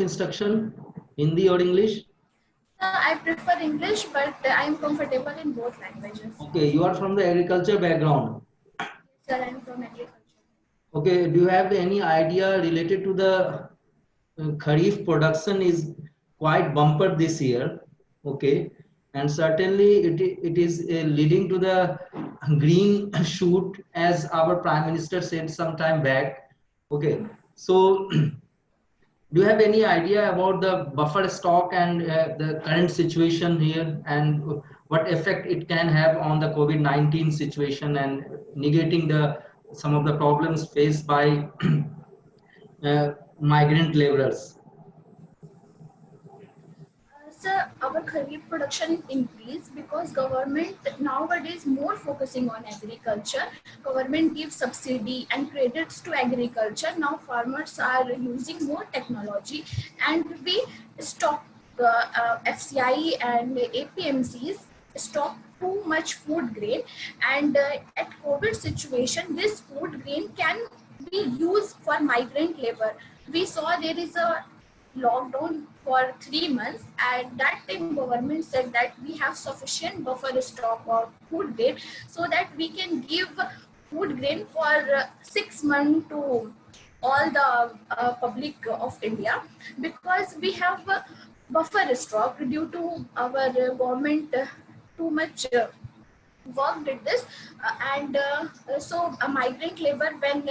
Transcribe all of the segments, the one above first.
of instruction, Hindi or English? I prefer English, but I am comfortable in both languages. Okay, you are from the agriculture background. Sir, I am from agriculture. Okay, do you have any idea related to the Kharif production is quite bumper this year? Okay, and certainly it is leading to the green shoot, as our Prime Minister said some time back. Okay, so do you have any idea about the buffer stock and the current situation here, and what effect it can have on the COVID-19 situation and negating the some of the problems faced by migrant laborers? Sir, our kharif production increased because government nowadays more focusing on agriculture. Government gives subsidy and credits to agriculture. Now farmers are using more technology, and we stop FCI and APMCs stock too much food grain, and at COVID situation, this food grain can be used for migrant labor. We saw there is a lockdown for 3 months, and that time government said that we have sufficient buffer stock of food grain so that we can give food grain for 6 months to all the public of India, because we have buffer stock due to our government too much work did this, so a migrant labor when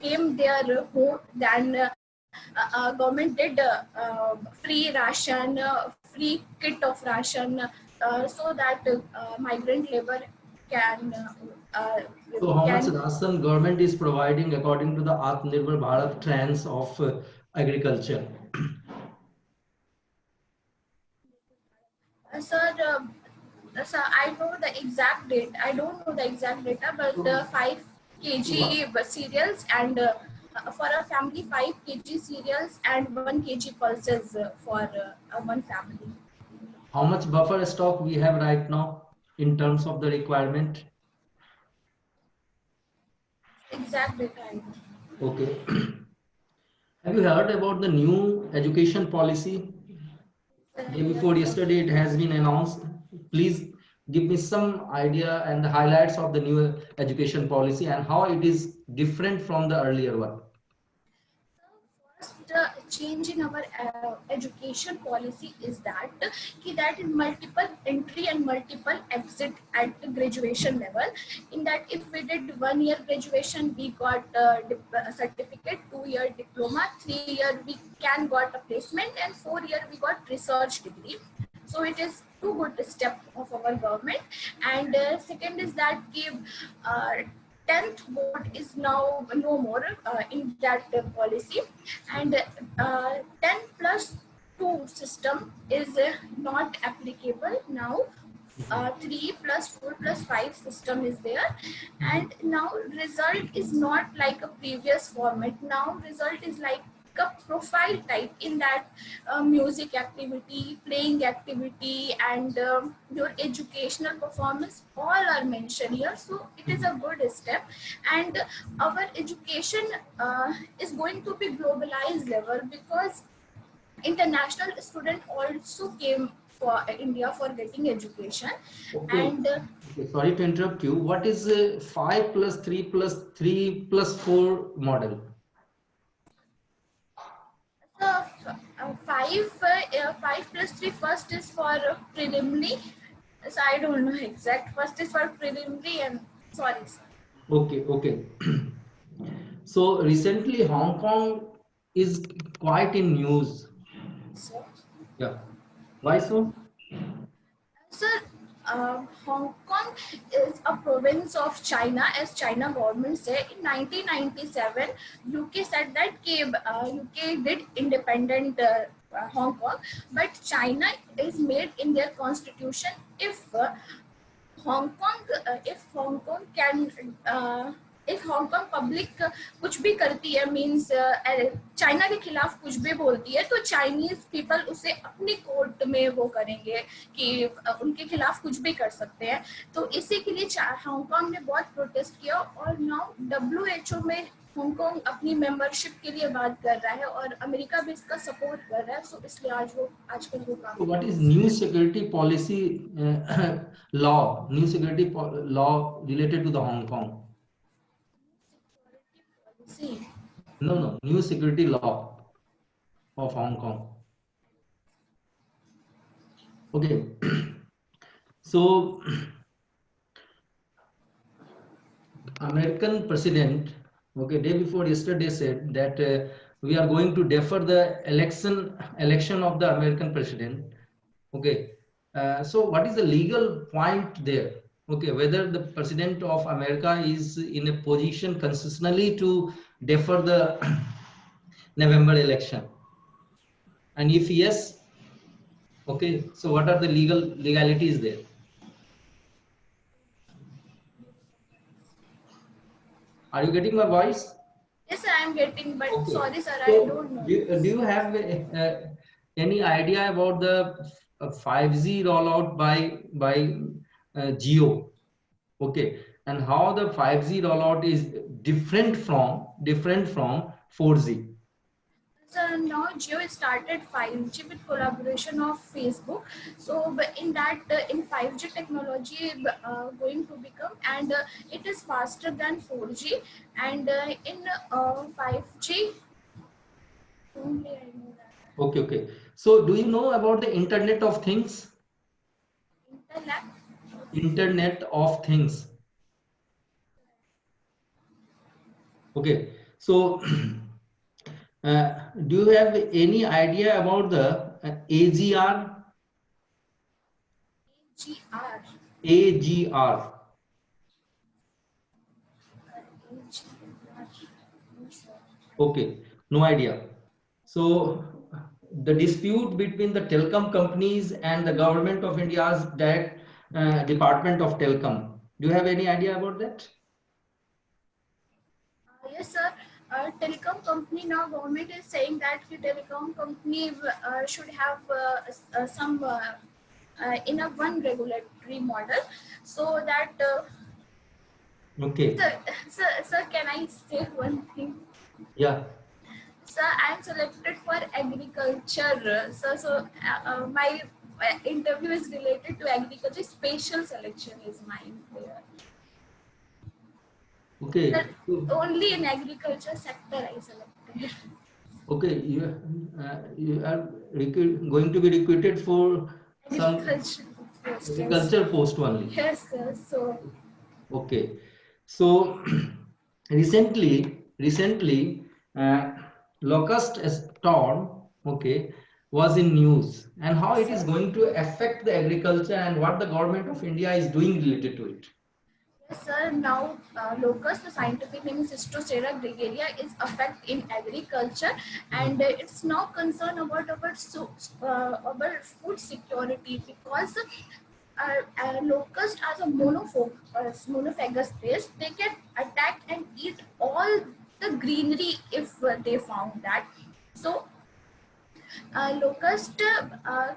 came their home, then government did free ration, free kit of ration, so that migrant labor can So how much can ration government is providing according to the Atmanirbhar Bharat trends of agriculture? sir, sir, I know the exact date. I don't know the exact data, but 5 kg cereals, and for a family 5 kg cereals and 1 kg pulses for one family. How much buffer stock we have right now in terms of the requirement? Exact data I know. Okay. Have you heard about the new education policy? Day before yesterday it has been announced. Please give me some idea and the highlights of the new education policy and how it is different from the earlier one. First change in our education policy is that that is multiple entry and multiple exit at the graduation level. In that, if we did 1 year graduation, we got a certificate, 2 year diploma, 3 year we can got a placement, and 4 year we got research degree. So it is too good a step of our government. And second is that give 10th board is now no more in that policy, and 10 plus 2 system is not applicable now. 3 plus 4 plus 5 system is there, and now result is not like a previous format. Now result is like a profile type, in that music activity, playing activity, and your educational performance all are mentioned here. So it is a good step, and our education is going to be globalized level, because international student also came for India for getting education. Okay. And Okay, sorry to interrupt you. What is 5 plus 3 plus 3 plus 4 model? So 5 plus 3 first is for preliminary. So I don't know exact. First is for preliminary, and sorry, sir. Okay, okay. So recently Hong Kong is quite in news. So, Yeah. Why so? sir, Hong Kong is a province of China, as China government say. In 1997, UK said that UK did independent Hong Kong, but China is made in their constitution if Hong Kong can if Hong Kong public कुछ भी करती है, means China के खिलाफ कुछ भी बोलती है, तो चाइनीज पीपल उसे अपनी कोर्ट में वो करेंगे कि उनके खिलाफ कुछ भी कर सकते हैं। तो इसी के लिए हांगकांग ने बहुत प्रोटेस्ट किया, और नाउ WHO में हांगकांग अपनी मेंबरशिप के लिए बात कर रहा है, और अमेरिका भी इसका सपोर्ट कर रहा है। सो इसलिए आजकल वो So what is काफी new security policy law, new security law related to the Hong Kong? Policy. No, new security law of Hong Kong. Okay. So American president, okay, day before yesterday said that we are going to defer the election of the American president. Okay. So what is the legal point there? Okay, whether the president of America is in a position constitutionally to defer the November election, and if yes, okay, so what are the legalities there? Are you getting my voice? Yes, I am getting, but Okay. sorry, sir, I So don't know. do you have any idea about the 5G rollout by Geo? Okay, and how the 5G rollout is different from 4G? So now Jio started 5G with collaboration of Facebook. So in that, in 5G technology going to become, and it is faster than 4G. And in 5G, only I know that. Okay. So do you know about the Internet of Things? Internet. Internet of Things. Okay. So do you have any idea about the AGR? AGR. AGR. Okay, no idea. So the dispute between the telecom companies and the government of India's direct Department of Telecom. Do you have any idea about that? Yes, sir. Telecom company, now government is saying that the telecom company should have some in a one regulatory model, so that Okay. sir, can I say one thing? Yeah. Sir, I am selected for agriculture. So my interview is related to agriculture. Special selection is mine there. Okay. Sir, only in agriculture sector I selected. Okay. You are going to be recruited for some Agriculture post, yes. agriculture post only. Yes, sir. So Okay. So recently, locust storm, okay, was in news, and how it is going to affect the agriculture and what the government of India is doing related to it. yes, sir. Now locust, the scientific name is Cystocera gregaria, is affect in agriculture, and it's now concern about our food security, because locust as a monophagous pest, they can attack and eat all the greenery if they found that. So locust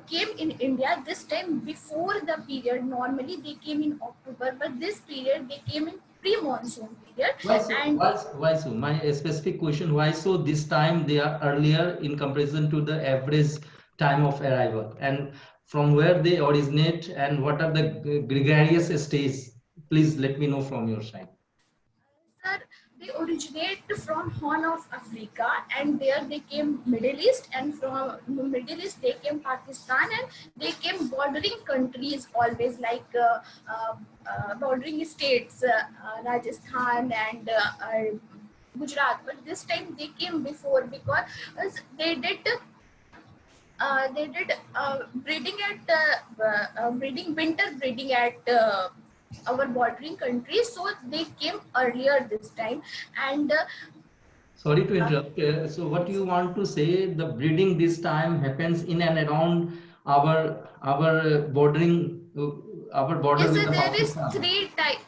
came in India this time before the period. Normally they came in October, but this period they came in pre-monsoon period. Why so? And Why so? My specific question: why so this time they are earlier in comparison to the average time of arrival, and from where they originate, and what are the gregarious stages? Please let me know from your side. sir, they originate from Horn of Africa, and there they came Middle East, and from Middle East they came Pakistan, and they came bordering countries always, like bordering states, Rajasthan and Gujarat. But this time they came before, because they did breeding at winter breeding at our bordering countries, so they came earlier this time. And Sorry to interrupt. So what you want to say, the breeding this time happens in and around our bordering our border yes, with so the there is Pakistan.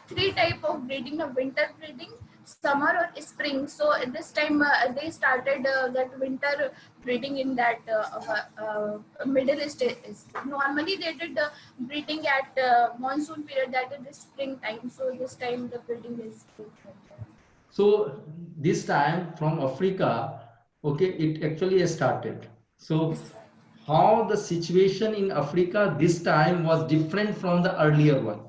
three type of breeding: the winter breeding, summer or spring. So this time they started that winter breeding in that Middle East. Normally they did breeding at monsoon period, that is the spring time. So this time the breeding is different. So this time from Africa, okay, it actually started. So Yes, sir. how the situation in Africa this time was different from the earlier one?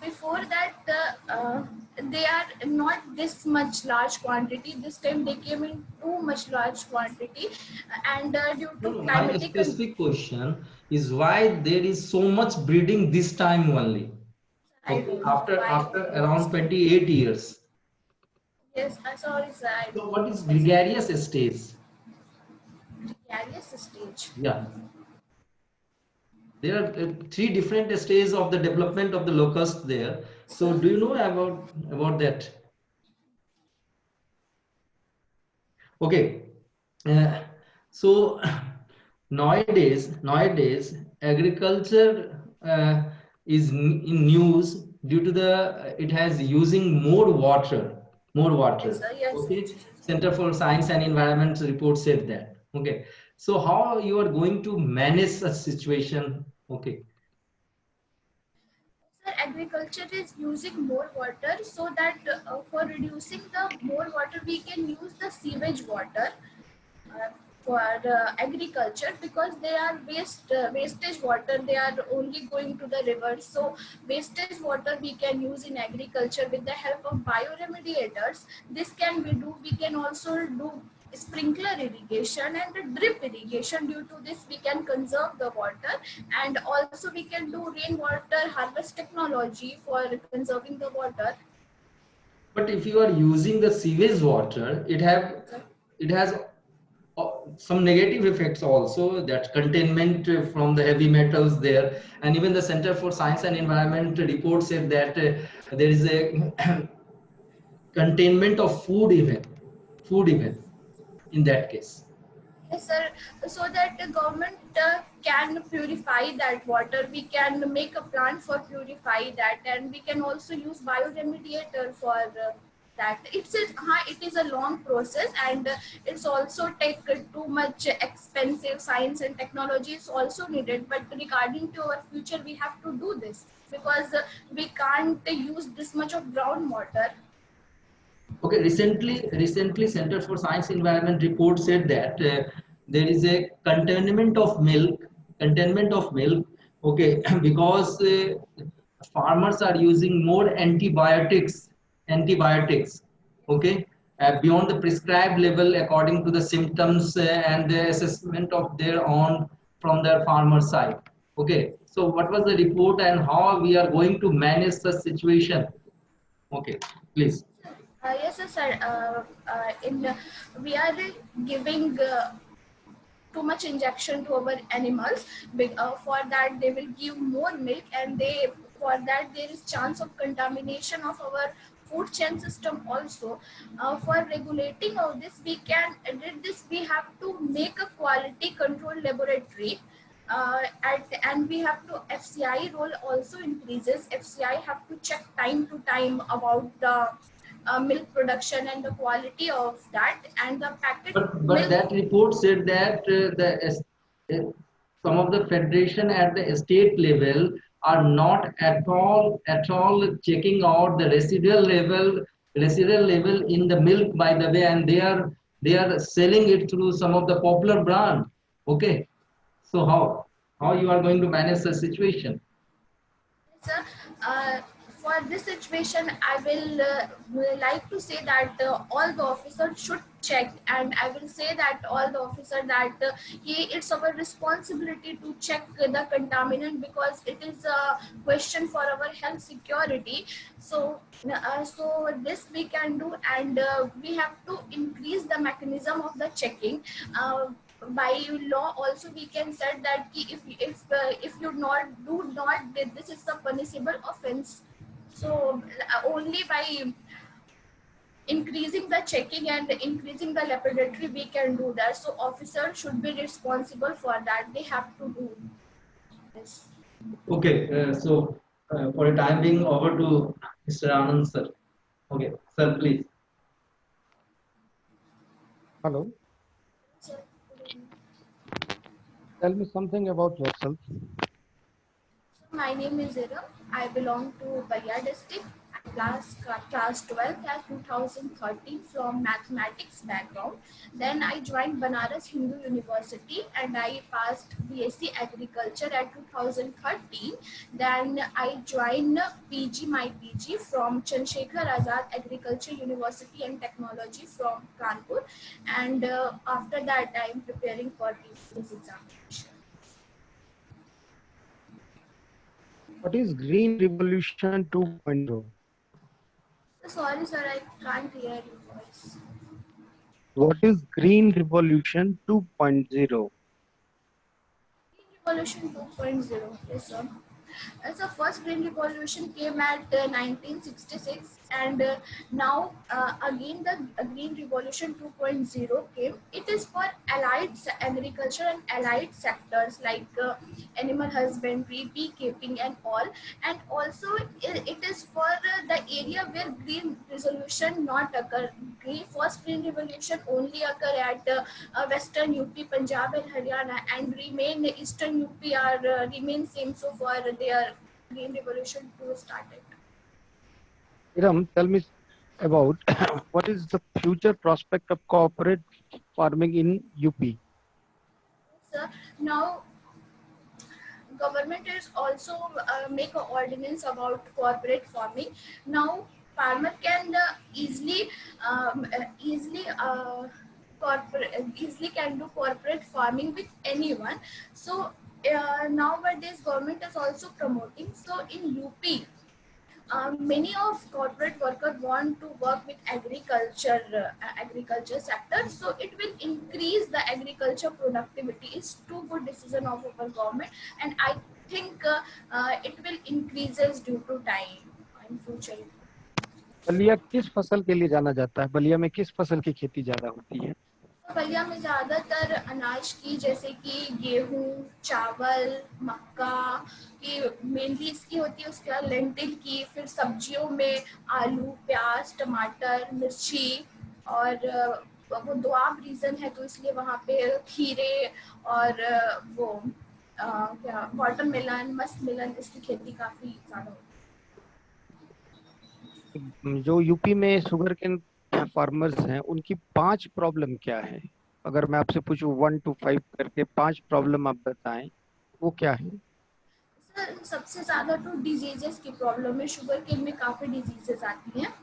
Before that, they are not this much large quantity. This time they came in too much large quantity, and due No, to no, my climatic specific question is why there is so much breeding this time only. I Okay, don't know after why around 28 years. yes, sorry sir, I So don't what know is specific gregarious stage? gregarious stage. Yeah, there are three different stages of the development of the locust there. So So do you know about that? Okay, uh, so nowadays agriculture is in news due to the it has using more yes water. sir, yes sir. Okay, Center for Science and Environment report said that. Okay, so how you are going to manage such situation? Okay. Sir, agriculture is using more water, so that for reducing the more water we can use the sewage water uh, for agriculture, because they are wastage water, they are only going to the rivers. So wastage water we can use in agriculture with the help of bioremediators. This can we do. We can also do sprinkler irrigation and drip irrigation. Due to this we can conserve the water, and also we can do rainwater harvest technology for conserving the water. But if you are using the sewage water, it has some negative effects also, that containment from the heavy metals there, and even the Center for Science and Environment report said that there is a containment of food even in that case. Yes, sir. So that the government can purify that water, we can make a plant for purify that, and we can also use bioremediator for that. It is a long process, and it's also take too much expensive. Science and technology is also needed. But regarding to our future, we have to do this, because we can't use this much of groundwater. Okay, recently Center for Science Environment report said that there is a containment of milk, okay, because farmers are using more antibiotics, okay, beyond the prescribed level according to the symptoms and the assessment of their own from their farmer side. Okay, so what was the report and how we are going to manage the situation? Okay, please. Yes, sir. We are giving too much injection to our animals. For that they will give more milk, and they for that there is chance of contamination of our food chain system also. For regulating all this, we can edit this. We have to make a quality control laboratory. And we have to FCI role also increases. FCI have to check time to time about the milk production and the quality of that, and the packet But milk. that report said that uh, some of the federation at the state level are not at all checking out the residual level in the milk, by the way, and they are selling it through some of the popular brand. Okay, so how you are going to manage the situation? Sir, for this situation, I will like to say that all the officers should check, and I will say that all the officer that it's our responsibility to check the contaminant, because it is a question for our health security. So this we can do, and we have to increase the mechanism of the checking. Uh, by law also we can say that if you not do not did this is a punishable offense. So only by increasing the checking and increasing the laboratory we can do that. So officers should be responsible for that, they have to do this. Okay, so for the time being, over to Mr. Anand sir. Okay, sir, please. Hello, Sir, good evening. tell me something about yourself. So my name is Iram. I belong to Balia district. I class 12 at 2013 from mathematics background. Then I joined Banaras Hindu University and I passed BSc Agriculture at 2013. Then I joined my PG from Chandrasekhar Azad Agriculture University and Technology from Kanpur. And after that, I am preparing for this examination. What is Green Revolution 2.0? Sorry, sir, I can't hear your voice. What is Green Revolution 2.0? Revolution 2.0. Yes, sir. As the first Green Revolution came at 1966, and now again the Green Revolution 2.0 came. It is for agriculture and allied sectors like animal husbandry, beekeeping, and all. And also, it is for the area where Green Resolution not occur. First Green Revolution only occur at Western UP, Punjab, and Haryana, and remain Eastern UP are remain same so far their Green Revolution 2 started. Iram, tell me about what is the future prospect of corporate farming in UP? So now government is also make an ordinance about corporate farming. Now farmer can easily can do corporate farming with anyone. So nowadays government is also promoting. So in UP, many of corporate workers want to work with agriculture sector, so it will increase the agriculture productivity. It's too good decision of our government, and I think it will increases due to time in future. Ballia किस फसल के लिए जाना जाता है? बलिया में किस फसल की खेती ज्यादा होती है? तो बलिया में ज़्यादातर अनाज की, जैसे कि गेहूँ, चावल, मक्का की मेनली इसकी होती है, उसके बाद लेंटिल की, फिर सब्जियों में आलू, प्याज, टमाटर, मिर्ची, और वो दोआब रीजन है तो इसलिए वहाँ पे खीरे और वो क्या वाटरमेलन, मस्क मेलन, इसकी खेती काफ़ी ज़्यादा होती जो यूपी में शुगर केन फार्मर्स हैं, उनकी 5 प्रॉब्लम क्या है? अगर मैं आपसे पूछूं 1 to 5 करके 5 प्रॉब्लम आप बताएं, वो क्या है? सर सबसे ज़्यादा तो डिजीजेस की प्रॉब्लम है, शुगर केन में काफ़ी डिजीजेस आती हैं।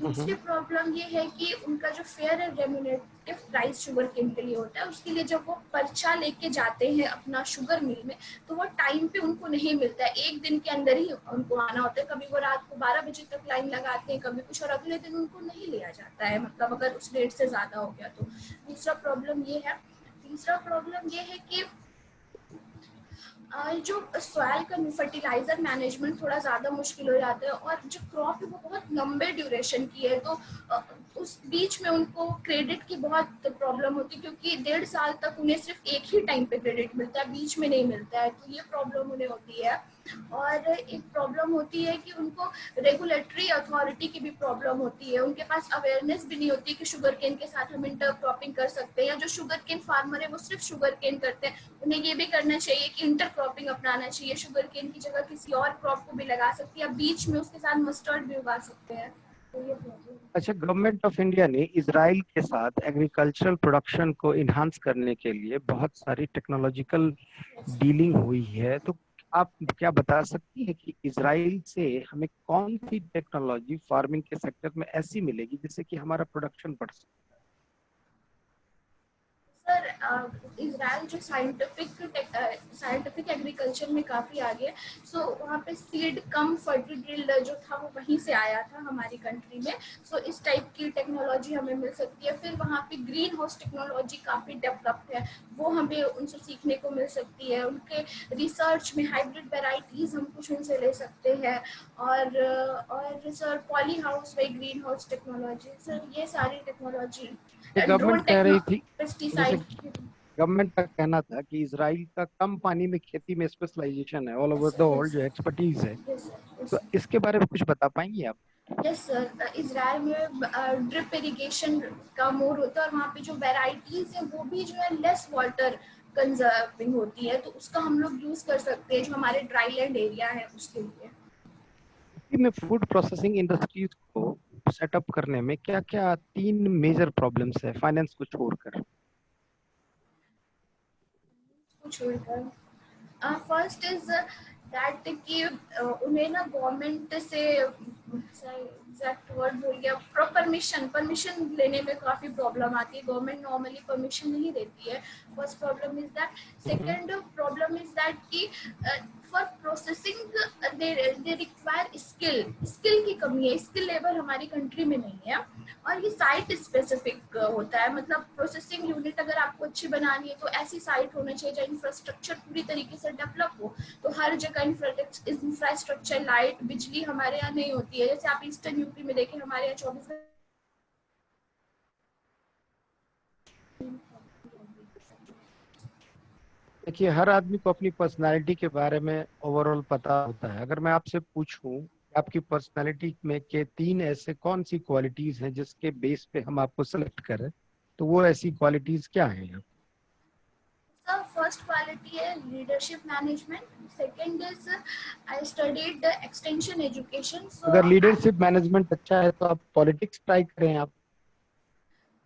दूसरी प्रॉब्लम ये है कि उनका जो fair and remunerative price sugar cane के लिए होता है, उसके लिए जब वो पर्चा लेके जाते हैं अपना शुगर मिल में, तो वो टाइम पे उनको नहीं मिलता है, एक दिन के अंदर ही उनको आना होता है। कभी वो रात को 12 बजे तक लाइन लगाते हैं, कभी कुछ, और अगले दिन उनको नहीं लिया जाता है, मतलब अगर उस डेट से ज़्यादा हो गया तो। दूसरा प्रॉब्लम ये है। तीसरा प्रॉब्लम ये है कि जो सॉइल का फर्टिलाइजर मैनेजमेंट थोड़ा ज़्यादा मुश्किल हो जाता है, और जो क्रॉप है वो बहुत लंबे ड्यूरेशन की है, तो उस बीच में उनको क्रेडिट की बहुत प्रॉब्लम होती है, क्योंकि 1.5 साल तक उन्हें सिर्फ एक ही टाइम पे क्रेडिट मिलता है, बीच में नहीं मिलता है, तो ये प्रॉब्लम उन्हें होती है। और एक प्रॉब्लम होती है कि उनको रेगुलेटरी अथॉरिटी की भी प्रॉब्लम होती है, उनके पास अवेयरनेस भी नहीं होती कि शुगर केन के साथ हम इंटर क्रॉपिंग कर सकते हैं, या जो शुगर केन फार्मर है वो सिर्फ शुगर केन करते हैं, उन्हें ये भी करना चाहिए कि इंटर क्रॉपिंग अपनाना चाहिए, शुगर केन की जगह किसी और क्रॉप को भी लगा सकते हैं, या बीच में उसके साथ मस्टर्ड भी उगा सकते हैं। तो ये प्रॉब्लम। अच्छा, गवर्नमेंट ऑफ इंडिया ने इजराइल के साथ एग्रीकल्चरल प्रोडक्शन को इन्हांस करने के लिए बहुत सारी टेक्नोलॉजिकल डीलिंग हुई है, तो आप क्या बता सकती हैं कि इजराइल से हमें कौन सी टेक्नोलॉजी फार्मिंग के सेक्टर में ऐसी मिलेगी जिससे कि हमारा प्रोडक्शन बढ़ सके? सर इजराइल जो साइंटिफिक एग्रीकल्चर में काफ़ी आगे है, सो वहाँ पे सीड कम फर्टिल जो था वो वहीं से आया था हमारी कंट्री में, सो इस टाइप की टेक्नोलॉजी हमें मिल सकती है। फिर वहाँ पे ग्रीन हाउस टेक्नोलॉजी काफ़ी डेवलप्ड है, वो हमें उनसे सीखने को मिल सकती है। उनके रिसर्च में हाइब्रिड वेराइटीज़ हम कुछ उनसे ले सकते हैं, और sir poly house way green house technology, sir ये सारी टेक्नोलॉजी, ड्रोन गवर्नमेंट कह रही थी, जैसे पेस्टिसाइड। गवर्नमेंट का कहना था कि इजराइल का कम पानी में खेती में स्पेशलाइजेशन है, ऑल ओवर द वर्ल्ड जो एक्सपर्टीज है, Yes, sir. Yes, तो sir. इसके बारे में कुछ बता पाएंगे आप? यस सर, इजराइल में ड्रिप इरिगेशन का मोड होता है और वहाँ पे जो वेराइटीज है वो भी जो है लेस वाटर कंजर्विंग होती है, तो उसका हम लोग यूज कर सकते हैं जो हमारे ड्राई लैंड एरिया है उसके लिए। में फूड प्रोसेसिंग इंडस्ट्रीज को सेटअप करने में क्या क्या 3 मेजर प्रॉब्लम्स है फाइनेंस को छोड़कर? कुछ छोड़कर फर्स्ट इज दैट कि उन्हें ना गवर्नमेंट से एग्जैक्ट वर्ड भूल गया, परमिशन लेने में काफी प्रॉब्लम आती है, गवर्नमेंट नॉर्मली परमिशन नहीं देती है। First problem is that. Second problem is that कि for processing they require skill की कमी है, स्किल लेवल हमारी कंट्री में नहीं है और ये साइट स्पेसिफिक होता है। मतलब प्रोसेसिंग यूनिट अगर आपको अच्छी बनानी है तो ऐसी साइट होनी चाहिए जहाँ इंफ्रास्ट्रक्चर पूरी तरीके से डेवलप हो। तो हर जगह इंफ्रास्ट्रक्चर, लाइट, बिजली हमारे यहाँ नहीं होती है। जैसे आप ईस्टर्न यूपी में देखें, हमारे यहाँ 24 देखिए, हर आदमी को अपनी पर्सनालिटी के बारे में ओवरऑल पता होता है। अगर मैं आपसे पूछूं आपकी पर्सनालिटी में के 3 ऐसे कौन सी क्वालिटीज हैं जिसके बेस पे हम आपको सेलेक्ट करें, तो वो ऐसी क्वालिटीज क्या हैं? सर, फर्स्ट क्वालिटी है leadership management. Second is I studied extension education, so अगर लीडरशिप मैनेजमेंट अच्छा है तो आप पॉलिटिक्स ट्राई करें आप।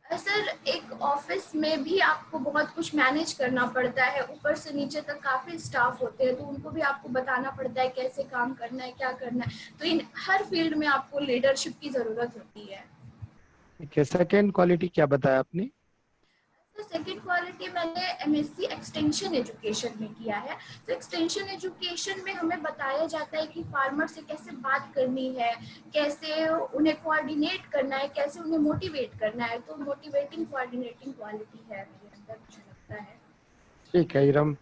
सर एक ऑफिस में भी आपको बहुत कुछ मैनेज करना पड़ता है, ऊपर से नीचे तक काफी स्टाफ होते हैं, तो उनको भी आपको बताना पड़ता है कैसे काम करना है, क्या करना है। तो इन हर फील्ड में आपको लीडरशिप की जरूरत होती है। ठीक है, सेकेंड क्वालिटी क्या बताया आपने? तो सेकेंड क्वालिटी मैंने एमएससी एक्सटेंशन एजुकेशन में किया है। तो एक्सटेंशन एजुकेशन में हमें बताया जाता है कि फार्मर से कैसे बात करनी है, कैसे उन्हें कोऑर्डिनेट करना है, कैसे उन्हें मोटिवेट करना है। तो मोटिवेटिंग कोऑर्डिनेटिंग क्वालिटी है मेरे अंदर, मुझे लगता है। ठीक है Iram,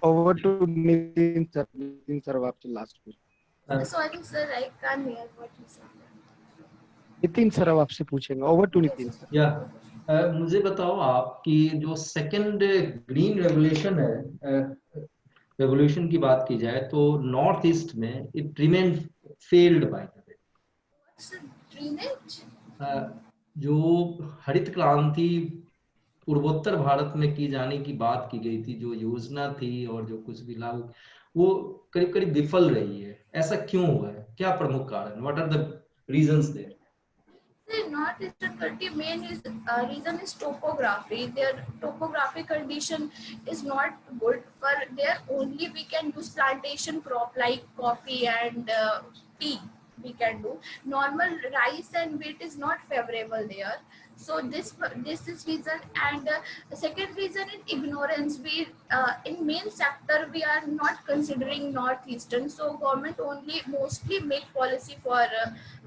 over to Nitin sir. Nitin sir, अब आपसे last question. Sorry sir, I can't hear what you said. Nitin sir अब आपसे पूछेंगे, ओवर टू नितिन सर। या मुझे बताओ आप कि जो सेकंड ग्रीन रेवोल्यूशन है, रेवोल्यूशन की बात की जाए तो नॉर्थ ईस्ट में it remain failed by the way. Drainage. जो हरित क्रांति पूर्वोत्तर भारत में की जाने की बात की गई थी, जो योजना थी और जो कुछ भी लागू, वो करीब करीब विफल रही है। ऐसा क्यों हुआ है, क्या प्रमुख कारण, what are the reasons there? The northeastern country main is reason is topography. Their topographic condition is not good. For there only we can use plantation crop like coffee and tea. We can do normal rice and wheat is not favorable there. So this is reason. And the second reason is ignorance. We in main sector we are not considering northeastern. So government only mostly make policy for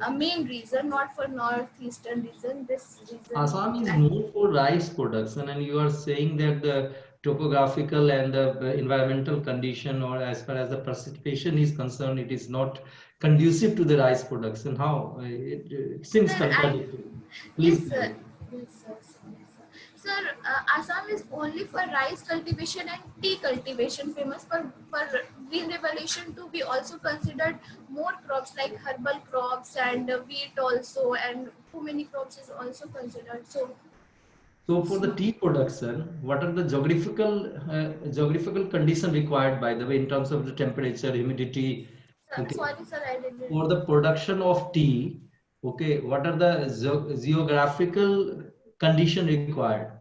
a main reason, not for northeastern reason. This reason. Assam is known for rice production, and you are saying that the topographical and the environmental condition, or as far as the precipitation is concerned, it is not conducive to the rice production. How? It seems Sir, contradictory. yes, Please. sir. Yes, sir. Yes, sir. Sir, Assam is only for rice cultivation and tea cultivation famous. For green revolution to be also considered more crops like herbal crops and wheat also, and too many crops is also considered. So So for the tea production, what are the geographical condition required, by the way, in terms of the temperature, humidity? Okay. sorry, sir, I didn't. For the production of tea, okay, what are the geographical condition required?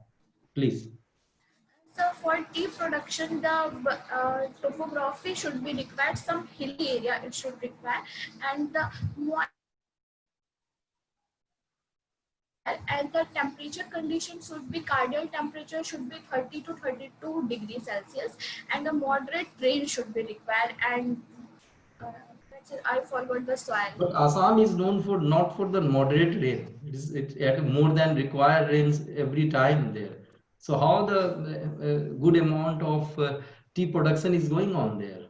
Please. So for tea production, the topography should be required. Some hilly area it should require, and the temperature condition should be, cardial temperature should be 30 to 32 degrees Celsius, and the moderate rain should be required. And I forgot the soil. But Assam is known for not for the moderate rain. It had more than required rains every time there. So how the good amount of tea production is going on there?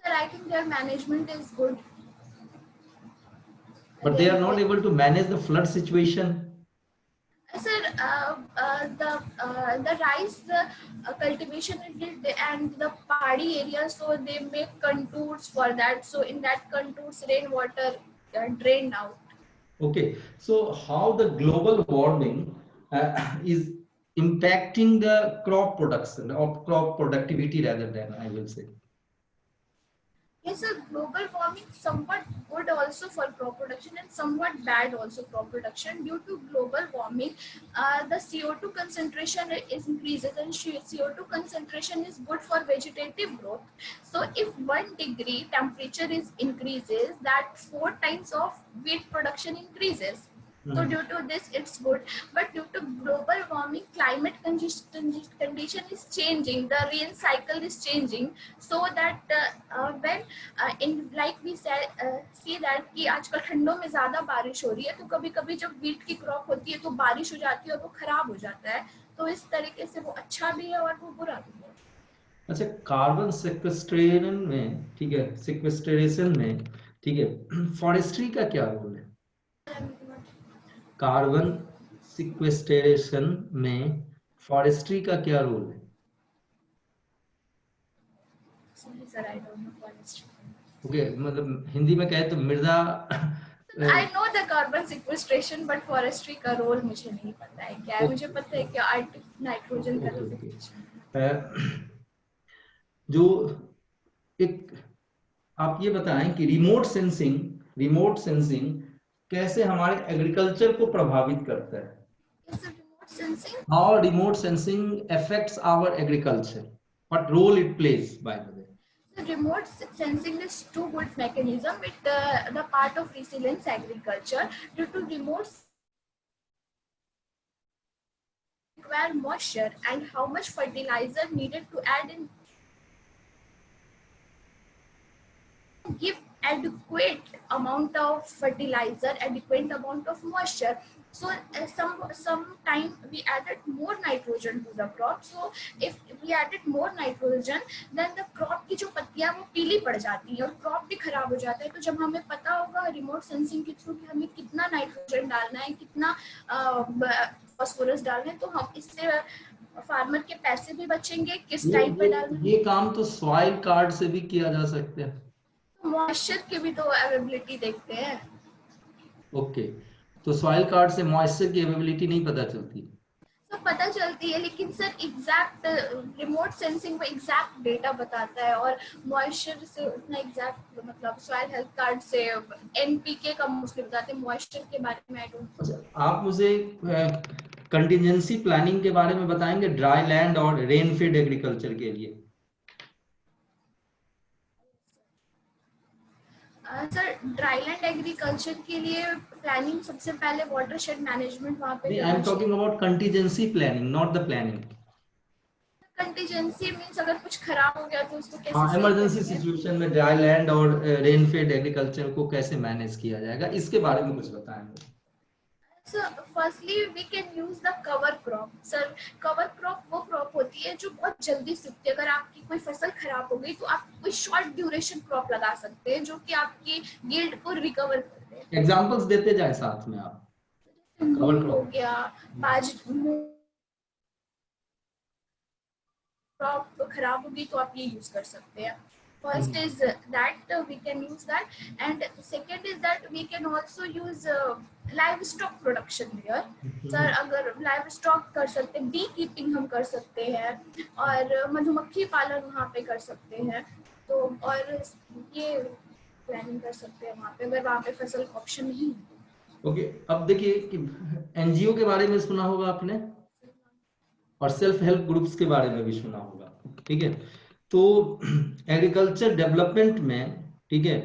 Sir, I think their management is good. But they are not able to manage the flood situation. Sir, the rice cultivation and the paddy area, so they make contours for that. So in that contours, rainwater drained out. Okay, so how the global warming is impacting the crop production or crop productivity rather than, I will say. Yes, so global warming somewhat good also for crop production and somewhat bad also for crop production. Due to global warming, the CO2 concentration is increases, and CO2 concentration is good for vegetative growth. So if 1 degree temperature is increases, that 4 times of wheat production increases. So due to this, it's good. But due to global warming, climate condition is changing. The rain cycle is changing. So that when in like we said, see that कि आजकल ठंडों में ज़्यादा बारिश हो रही है, तो कभी-कभी जब wheat की crop होती है तो बारिश हो जाती है और वो खराब हो जाता है. तो इस तरीके से वो अच्छा भी है और वो बुरा भी है. अच्छा, कार्बन सेक्वेस्ट्रेशन में, ठीक है, सेक्वेस्ट्रेशन में, ठीक है, फॉरेस्ट्री का क्या रोल है? कार्बन सिक्वेस्ट्रेशन में फॉरेस्ट्री का क्या रोल है? ओके, मतलब हिंदी में कहे तो मृदा I know the carbon sequestration, but forestry का रोल मुझे नहीं पता है क्या है. मुझे पता है कि नाइट्रोजन का जो एक आप ये बताएं कि रिमोट सेंसिंग कैसे हमारे एग्रीकल्चर को प्रभावित करता है? How remote sensing affects our agriculture? What role it plays, by the way? So remote sensing is too good mechanism with the part of resilience agriculture. Due to remote require moisture and how much fertilizer needed to add in, give adequate amount of fertilizer, adequate amount of moisture. So some time we added more nitrogen to the crop. So if we added more nitrogen, then the crop की जो पत्तियां वो पीली पड़ जाती हैं और crop भी खराब हो जाता है. तो जब हमें पता होगा रिमोट सेंसिंग के थ्रू कि हमें कितना नाइट्रोजन डालना है, कितना फास्फोरस डालना है, तो हम इससे फार्मर के पैसे भी बचेंगे, किस टाइम पे डालना है. ये काम तो सॉइल कार्ड से भी किया जा सकता है. मॉइस्चर की भी तो अवेलेबिलिटी देखते हैं. ओके, तो सॉइल कार्ड से मॉइस्चर की अवेलेबिलिटी नहीं पता चलती? तो पता चलती है, लेकिन सर एग्जैक्ट रिमोट सेंसिंग में एग्जैक्ट डेटा बताता है और मॉइस्चर से उतना एग्जैक्ट, मतलब सॉइल हेल्थ कार्ड से एनपीके का मोस्टली बताते हैं. मॉइस्चर के बारे में आई डोंट. अच्छा, आप मुझे कंटिजेंसी प्लानिंग के बारे में बताएंगे ड्राई लैंड और रेन फेड एग्रीकल्चर के लिए? सर ड्राई लैंड एग्रीकल्चर के लिए प्लानिंग सबसे पहले वाटरशेड मैनेजमेंट वहाँ पे. I am talking about contingency planning, not the planning. Contingency means अगर कुछ खराब हो गया तो उसको कैसे, हाँ, इमरजेंसी सिचुएशन में ड्राई लैंड और रेन फेड एग्रीकल्चर को कैसे मैनेज किया जाएगा, इसके बारे में कुछ बताएंगे? So firstly we can use the cover crop. Sir, cover crop वो crop होती है जो बहुत जल्दी सूखती है. अगर आपकी कोई फसल खराब हो गई तो आप कोई शॉर्ट ड्यूरेशन क्रॉप लगा सकते हैं जो कि आपकी यील्ड को रिकवर कर दे. एग्जांपल्स देते जाए साथ में आप. कवर क्रॉप हो गया, क्रॉप खराब होगी तो आप ये यूज कर सकते हैं. First is that we can use that, and second is that we can also use livestock production here. Sir अगर livestock कर सकते हैं, bee keeping हम कर सकते हैं और मधुमक्खी पालन वहाँ पे कर सकते हैं. तो और ये प्लानिंग कर सकते हैं वहाँ पे अगर वहाँ पे फसल का ऑप्शन नहीं है. ओके, अब देखिए कि एनजीओ के बारे में सुना होगा आपने और सेल्फ हेल्प ग्रुप्स के बारे में भी सुना होगा. ठीक है, तो एग्रीकल्चर डेवलपमेंट में, ठीक है,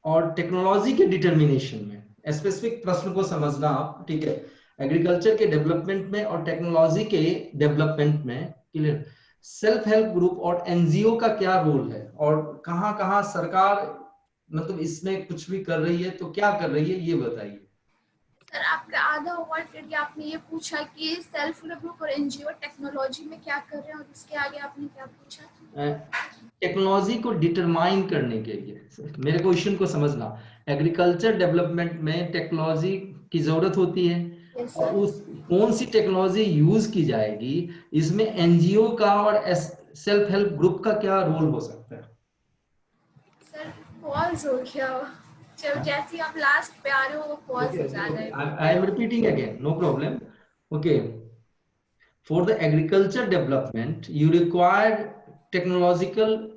और टेक्नोलॉजी के डिटर्मिनेशन में स्पेसिफिक प्रश्न को समझना आप. ठीक है, एग्रीकल्चर के डेवलपमेंट में और टेक्नोलॉजी के डेवलपमेंट में क्लियर, सेल्फ हेल्प ग्रुप और एनजीओ का क्या रोल है और कहाँ सरकार मतलब इसमें कुछ भी कर रही है तो क्या कर रही है, ये बताइए. सर आपका आधा ओवर करके आपने ये पूछा कि सेल्फ हेल्प ग्रुप और एनजीओ टेक्नोलॉजी में क्या कर रहे हैं, और उसके आगे आपने क्या पूछा? टेक्नोलॉजी को डिटरमाइन करने के लिए मेरे क्वेश्चन को समझना. एग्रीकल्चर डेवलपमेंट में टेक्नोलॉजी की जरूरत होती है. yes, और उस कौन सी टेक्नोलॉजी यूज की जाएगी, इसमें एनजीओ का और सेल्फ हेल्प ग्रुप का क्या रोल हो सकता है? सर पॉज हो गया. जब जैसे आप लास्ट पे आ रहे हो वो पॉज Okay, हो जा रहा है। I am repeating again, no problem. Okay, for the agriculture development, you require technological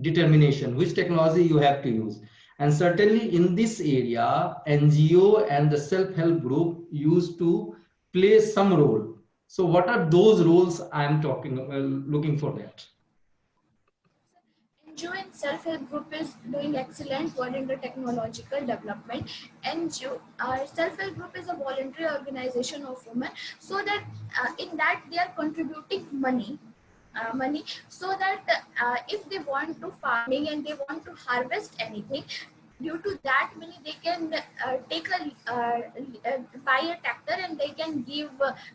determination, which technology you have to use. And certainly in this area, NGO and the self-help group used to play some role. So what are those roles I am talking, looking for that? NGO and self-help group is doing excellent work in the technological development. NGO, self-help group is a voluntary organization of women, so that in that they are contributing money, so that if they want to farming and they want to harvest anything, due to that money they can take buy a tractor and they can give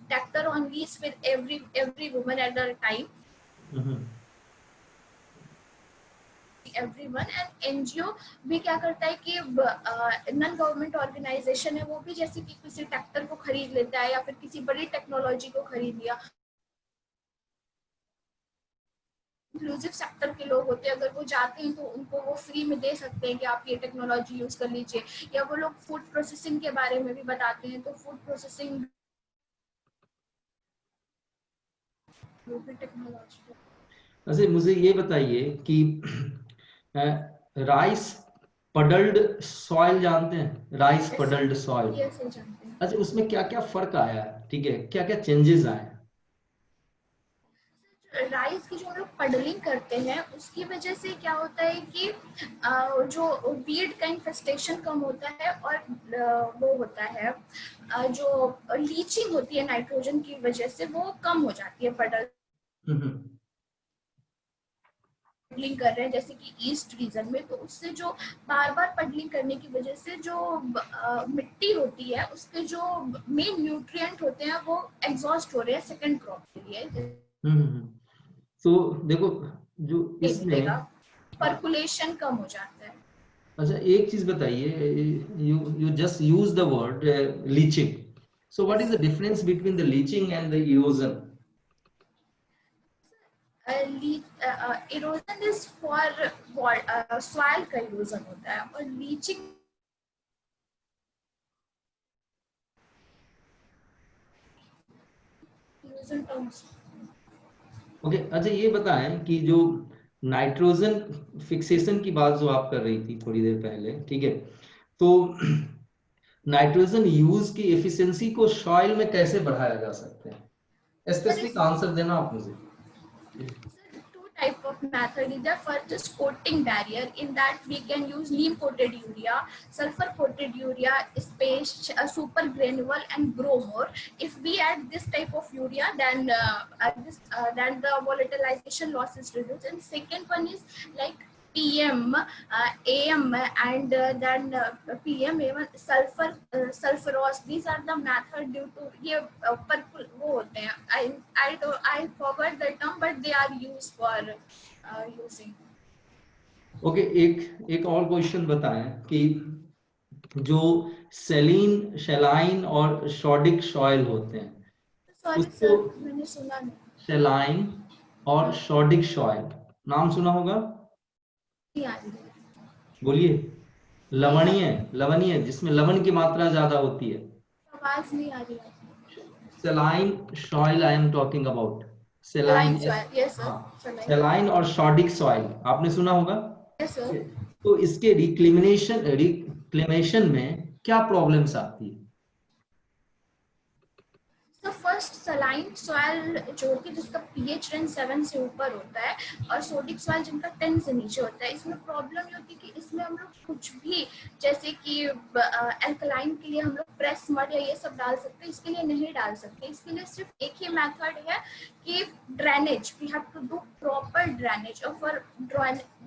tractor on lease with every woman at a time. Everyone and NGO भी क्या करता है कि non government organisation है वो भी जैसे कि किसी ट्रैक्टर को खरीद लेता है या फिर किसी बड़ी टेक्नोलॉजी को खरीद लिया। इंक्लूसिव सेक्टर के लोग होते हैं, अगर वो जाते हैं तो उनको वो फ्री में दे सकते हैं कि आप ये टेक्नोलॉजी यूज कर लीजिए। या वो लोग फूड प्रोसेसिंग के बारे में भी बताते हैं, तो फूड प्रोसेसिंग टेक्नोलॉजी। अच्छा, मुझे ये बताइए कि राइस पडल्ड सॉइल जानते हैं? राइस पडल्ड सॉइल, अच्छा उसमें क्या क्या फर्क आया है? ठीक है, क्या क्या चेंजेस आए? राइस की जो हम लोग पडलिंग करते हैं उसकी वजह से क्या होता है कि जो वीड का इन्फेस्टेशन कम होता है और वो होता है जो लीचिंग होती है नाइट्रोजन की वजह से वो कम हो जाती है। पडलिंग कर रहे हैं जैसे कि ईस्ट रीजन में, तो उससे जो बार बार पडलिंग करने की वजह से जो मिट्टी होती है उसके जो मेन न्यूट्रिएंट होते हैं वो एग्जॉस्ट हो रहे हैं सेकंड क्रॉप के लिए। तो देखो जो इसमें पर्कुलेशन कम हो जाता है। अच्छा एक चीज बताइए, you just use the word leaching. So what is the difference between the leaching and the erosion? Erosion is for soil का इरोजन होता है और लीचिंग इरोजन टर्म्स। ओके, अच्छा ये बताएं कि जो नाइट्रोजन फिक्सेशन की बात जो आप कर रही थी थोड़ी देर पहले, ठीक है, तो नाइट्रोजन यूज की एफिशिएंसी को सॉइल में कैसे बढ़ाया जा सकता है? स्पेसिफिक आंसर देना आप मुझे। Type of method is the first is coating barrier. In that we can use neem coated urea, sulfur coated urea, space, super granule and grow more. If we add this type of urea, then then the volatilization loss is reduced. And second one is like PM, AM and then PM, AM, sulfur, sulfurous. These are the method due to ये purple वो होते हैं. I forgot the term, but they are used for using. Okay, एक और question बताएं कि जो salient, शेलाइन और शॉडिक सॉइल होते हैं, सॉरी सर मैंने सुना नहीं। शेलाइन और शॉडिक सॉइल नाम सुना होगा? बोलिए। लवणीय जिसमें लवण की मात्रा ज्यादा होती है। आवाज नहीं आ रही है। Saline soil I am talking about. सेलाइन, सेलाइन और शॉडिक सॉइल आपने सुना होगा? Yes sir. तो इसके रिक्लेमेशन में क्या प्रॉब्लम्स आती है? फर्स्ट सलाइन सॉइल जो होती है जिसका पीएच रेंज 7 से ऊपर होता है और सोडिक सॉइल जिनका 10 से नीचे होता है, इसमें प्रॉब्लम ये होती है कि इसमें हम लोग कुछ भी जैसे कि एल्कलाइन के लिए हम लोग प्रेस मड या ये सब डाल सकते हैं, इसके लिए नहीं डाल सकते। इसके लिए सिर्फ एक ही मेथड है कि drainage, we have to do proper drainage. और फॉर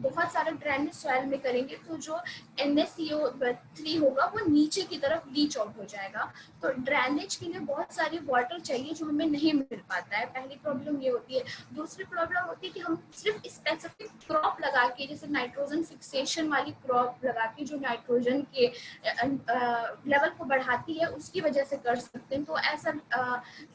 बहुत सारा ड्रेनेज सॉइल में करेंगे तो जो NaCO3 होगा वो नीचे की तरफ लीच आउट हो जाएगा। तो ड्रेनेज के लिए बहुत सारी वाटर चाहिए जो हमें नहीं मिल पाता है, पहली प्रॉब्लम ये होती है। दूसरी प्रॉब्लम होती है कि हम सिर्फ स्पेसिफिक क्रॉप लगा के, जैसे नाइट्रोजन फिक्सेशन वाली क्रॉप लगा के जो नाइट्रोजन के लेवल को बढ़ाती है उसकी वजह से कर सकते हैं। तो ऐसा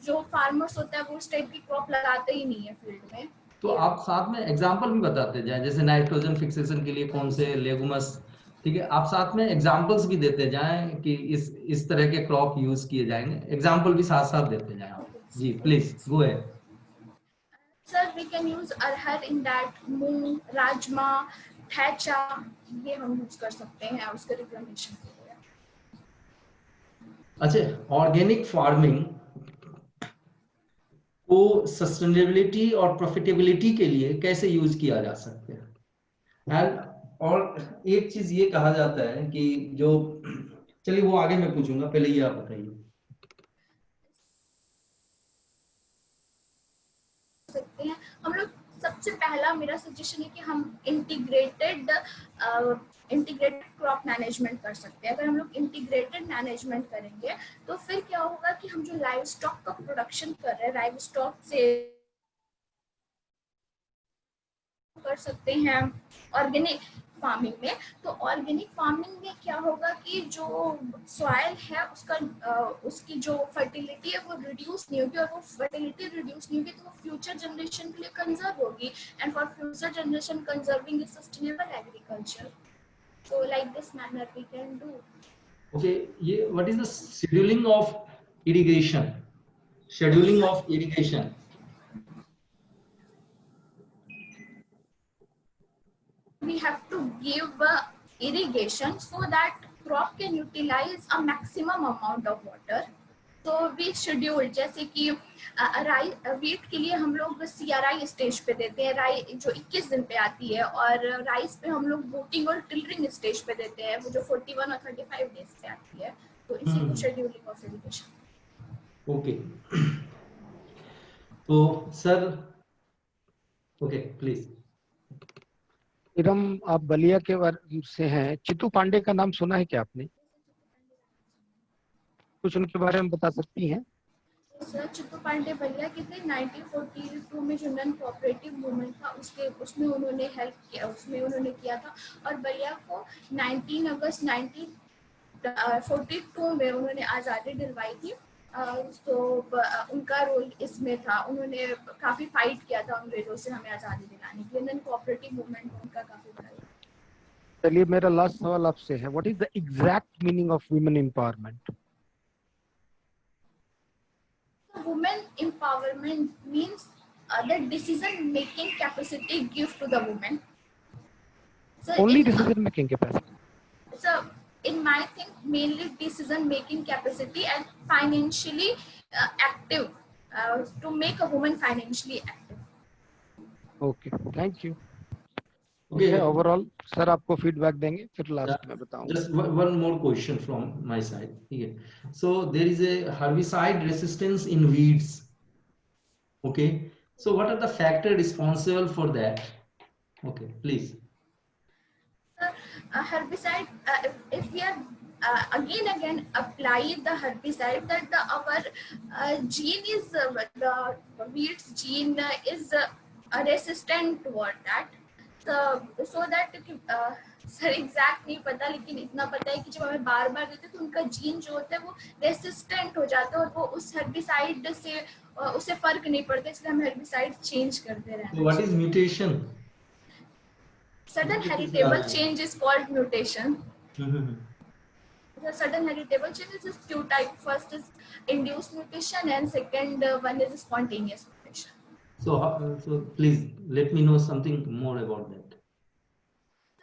जो फार्मर्स होता है वो उस टाइप की क्रॉप लगाते ही नहीं है फील्ड में। तो आप साथ में एग्जांपल भी बताते जाए, जैसे नाइट्रोजन फिक्सेशन के लिए कौन से लेगुमस ठीक है, आप साथ में एग्जांपल्स भी देते जाएं कि इस तरह के क्रॉप यूज किए जाएंगे, एग्जांपल भी साथ साथ देते जाएं आप। जी please go ahead. Sir, we can use arhar in that, moong, rajma, thecha, ये हम यूज कर सकते हैं उसके रिप्लेमेशन के लिए। अच्छा, ऑर्गेनिक फार्मिंग को सस्टेनेबिलिटी और प्रॉफिटेबिलिटी के लिए कैसे यूज किया जा सकता है? एंड और एक चीज ये कहा जाता है कि जो, चलिए वो आगे मैं पूछूंगा, पहले ये आप बताइए। सकते हैं हम लोग। सबसे पहला मेरा सजेशन है कि हम इंटीग्रेटेड क्रॉप मैनेजमेंट कर सकते हैं। अगर हम लोग इंटीग्रेटेड मैनेजमेंट करेंगे तो फिर क्या होगा कि हम जो लाइव स्टॉक का प्रोडक्शन कर रहे हैं, लाइव स्टॉक से कर सकते हैं ऑर्गेनिक फार्मिंग में। तो ऑर्गेनिक फार्मिंग में क्या होगा कि जो सॉइल है उसका उसकी जो फर्टिलिटी है वो रिड्यूस नहीं होगी, और वो फर्टिलिटी रिड्यूस नहीं होगी तो वो फ्यूचर जनरेशन के लिए कंजर्व होगी। And for future generation conserving is sustainable agriculture. So like this manner we can do. Okay, ये what is the scheduling of irrigation? Scheduling of irrigation, We have to give irrigation so that crop can utilize a maximum amount of water. तो we schedule, जैसे कि राई wheat के लिए हम लोग CRI stage पे देते हैं, राई जो 21 दिन पे आती है, और राइस पे हम लोग बोटिंग और टिलरिंग स्टेज पे देते हैं, वो जो 41 और 35 डेज पे आती है। तो इसी को शेड्यूलिंग ऑफ इरिगेशन। ओके। तो सर, ओके प्लीज। इरम, आप बलिया के बारे से हैं, चित्तू पांडे का नाम सुना है क्या आपने? कुछ उनके बारे में बता सकती हैं? सर, चित्तू पांडे बलिया के थे। 1942 में जो नॉन कोऑपरेटिव मूवमेंट था उसमें उन्होंने हेल्प किया, उसमें उन्होंने किया था। और बलिया को 19 अगस्त 1942 में उन्होंने आज़ादी दिलवाई थी। तो उनका रोल इसमें था, उन्होंने काफ़ी फाइट किया था अंग्रेजों से हमें आज़ादी दिलाने के लिए। नॉन कोऑपरेटिव मूवमेंट में उनका काफ़ी बड़ा। चलिए, मेरा लास्ट सवाल आपसे है, what is the exact meaning of women empowerment? Women empowerment means the decision making capacity give to the woman. So only decision making capacity? so in my think mainly decision making capacity and financially active, to make a woman financially active. Okay, thank you. Okay, overall sir आपको feedback देंगे, फिर last में बताऊंगा। just one more question from my side. Okay, so there is a herbicide resistance in weeds. Okay, so what are the factors responsible for that? Okay, please. Herbicide, if we are again apply the herbicide, that our gene is the weeds gene is resistant toward that. So that sir exact नहीं पता, लेकिन इतना पता है कि जब हमें बार बार देते तो उनका जीन जो होता है वो रेसिस्टेंट हो जाता है, और वो उस हेर्बिसाइड से उसे फर्क नहीं पड़ता, इसलिए हम हेर्बिसाइड चेंज करते रहते हैं। So what is mutation? Sudden heritable change is called mutation. The sudden heritable change is just two types. First is induced mutation and second one is spontaneous mutation. So please let me know something more about that.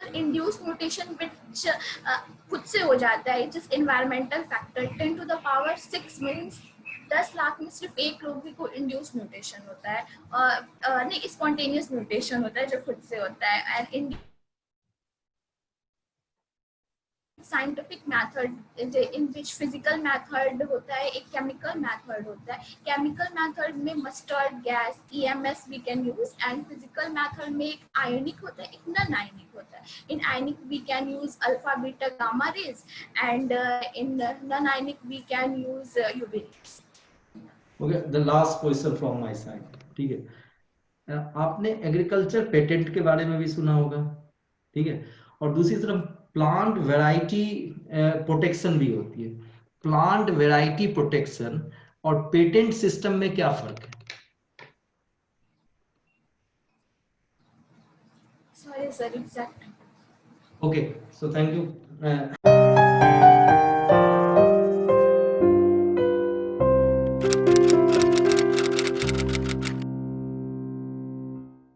Induced mutation which खुद से हो जाता है, just environmental factor. 10 to the power 6 means 10 lakh में सिर्फ एक लोग को इंड्यूस म्यूटेशन होता है, नहीं स्पॉन्टेनियस म्यूटेशन होता है जो खुद से होता है। And scientific method in which physical method होता है, एक केमिकल मेथड होता है। केमिकल मेथड में mustard gas EMS we can use, and physical method में एक आयोनिक होता है, एक नॉन आयोनिक होता है। In ionic we can use alpha beta gamma rays, and in non ionic we can use UV rays. Okay, the last question from my side. ठीक है, आपने एग्रीकल्चर पेटेंट के बारे में भी सुना होगा, ठीक है, और दूसरी तरफ प्लांट वैरायटी प्रोटेक्शन भी होती है। प्लांट वैरायटी प्रोटेक्शन और पेटेंट सिस्टम में क्या फर्क है? Sorry sir, exact. Okay, so thank you.